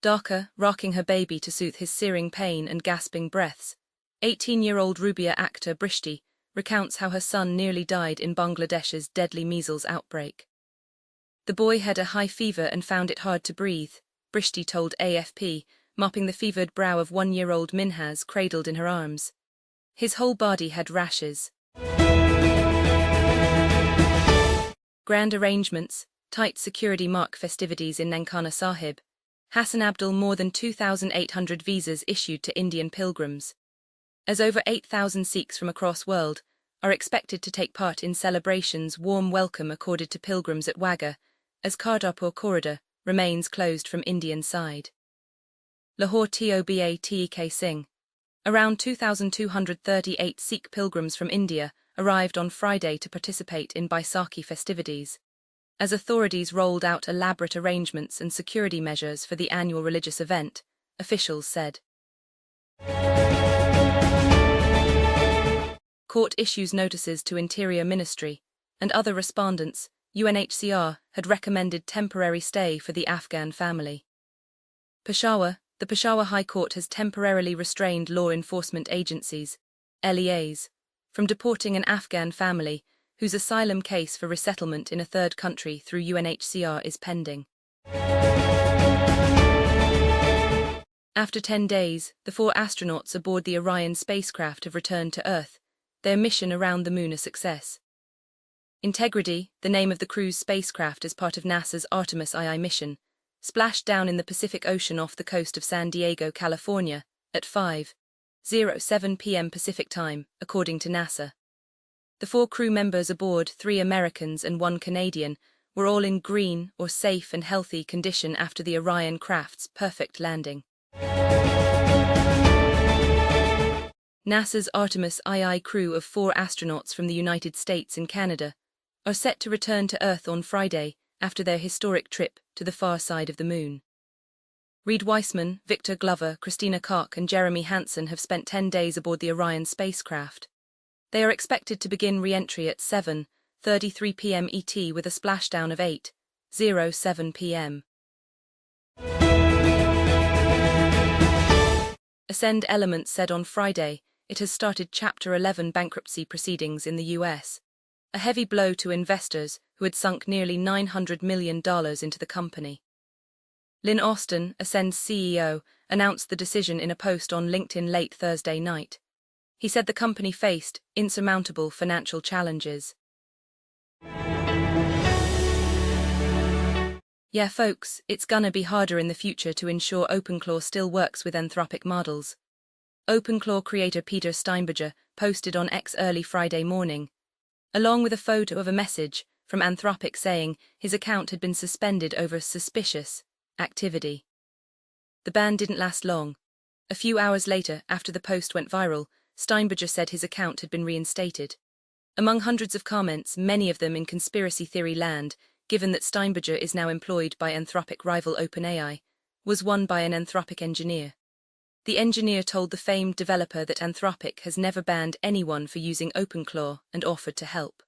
Dhaka, rocking her baby to soothe his searing pain and gasping breaths. 18-year-old Rubia Akhtar Brishti recounts how her son nearly died in Bangladesh's deadly measles outbreak. The boy had a high fever and found it hard to breathe, Brishti told AFP, mopping the fevered brow of 1-year-old Minhaz cradled in her arms. His whole body had rashes. Grand arrangements, tight security mark festivities in Nankana Sahib. Hassan Abdul more than 2,800 visas issued to Indian pilgrims. As over 8,000 Sikhs from across world are expected to take part in celebrations, warm welcome accorded to pilgrims at Wagah, as Kardapur corridor remains closed from Indian side. Lahore Toba Tek Singh. Around 2,238 Sikh pilgrims from India arrived on Friday to participate in Baisakhi festivities, as authorities rolled out elaborate arrangements and security measures for the annual religious event, officials said. Court issues notices to Interior Ministry and other respondents. UNHCR had recommended temporary stay for the Afghan family. Peshawar. The Peshawar High Court has temporarily restrained law enforcement agencies, LEAs, from deporting an Afghan family whose asylum case for resettlement in a third country through UNHCR is pending. After 10 days, the 4 astronauts aboard the Orion spacecraft have returned to Earth, their mission around the Moon a success. Integrity, the name of the crew's spacecraft as part of NASA's Artemis II mission, splashed down in the Pacific Ocean off the coast of San Diego, California, at 5:07 p.m. Pacific Time, according to NASA. The 4 crew members aboard, 3 Americans and 1 Canadian, were all in green or safe and healthy condition after the Orion craft's perfect landing. NASA's Artemis II crew of 4 astronauts from the United States and Canada are set to return to Earth on Friday after their historic trip to the far side of the Moon. Reed Weissman, Victor Glover, Christina Koch and Jeremy Hansen have spent 10 days aboard the Orion spacecraft. They are expected to begin re-entry at 7:33 p.m. ET with a splashdown of 8:07 p.m. Ascend Elements said on Friday it has started Chapter 11 bankruptcy proceedings in the U.S., a heavy blow to investors who had sunk nearly $900 million into the company. Lynn Austin, Ascend's CEO, announced the decision in a post on LinkedIn late Thursday night. He said the company faced insurmountable financial challenges. Yeah folks, it's gonna be harder in the future to ensure OpenClaw still works with Anthropic models. OpenClaw creator Peter Steinberger posted on X early Friday morning, along with a photo of a message from Anthropic saying his account had been suspended over suspicious activity. The ban didn't last long. A few hours later, after the post went viral, Steinberger said his account had been reinstated. Among hundreds of comments, many of them in conspiracy theory land, given that Steinberger is now employed by Anthropic rival OpenAI, was one by an Anthropic engineer. The engineer told the famed developer that Anthropic has never banned anyone for using OpenClaw and offered to help.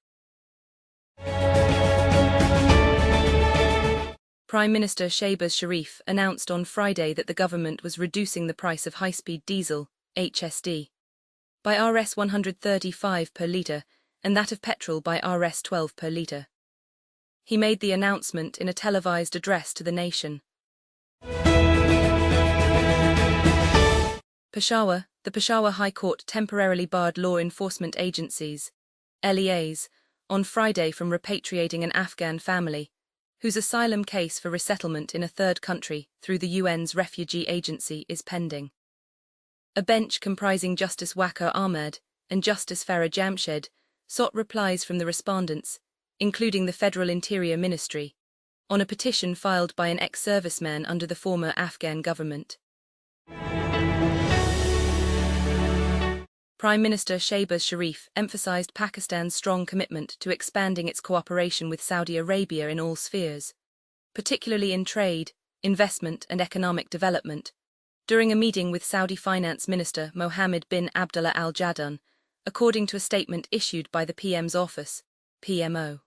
Prime Minister Shehbaz Sharif announced on Friday that the government was reducing the price of high-speed diesel, HSD, by Rs 135 per litre and that of petrol by Rs 12 per litre. He made the announcement in a televised address to the nation. Peshawar. The Peshawar High Court temporarily barred law enforcement agencies, LEAs, on Friday from repatriating an Afghan family whose asylum case for resettlement in a third country through the UN's refugee agency is pending. A bench comprising Justice Waqar Ahmed and Justice Farah Jamshed sought replies from the respondents, including the Federal Interior Ministry, on a petition filed by an ex-serviceman under the former Afghan government. Prime Minister Shehbaz Sharif emphasized Pakistan's strong commitment to expanding its cooperation with Saudi Arabia in all spheres, particularly in trade, investment and economic development, during a meeting with Saudi Finance Minister Mohammed bin Abdullah Al Jaddan, according to a statement issued by the PM's office, PMO.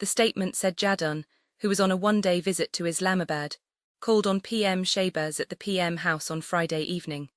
The statement said Jaddan, who was on a one-day visit to Islamabad, called on PM Shabazz at the PM house on Friday evening.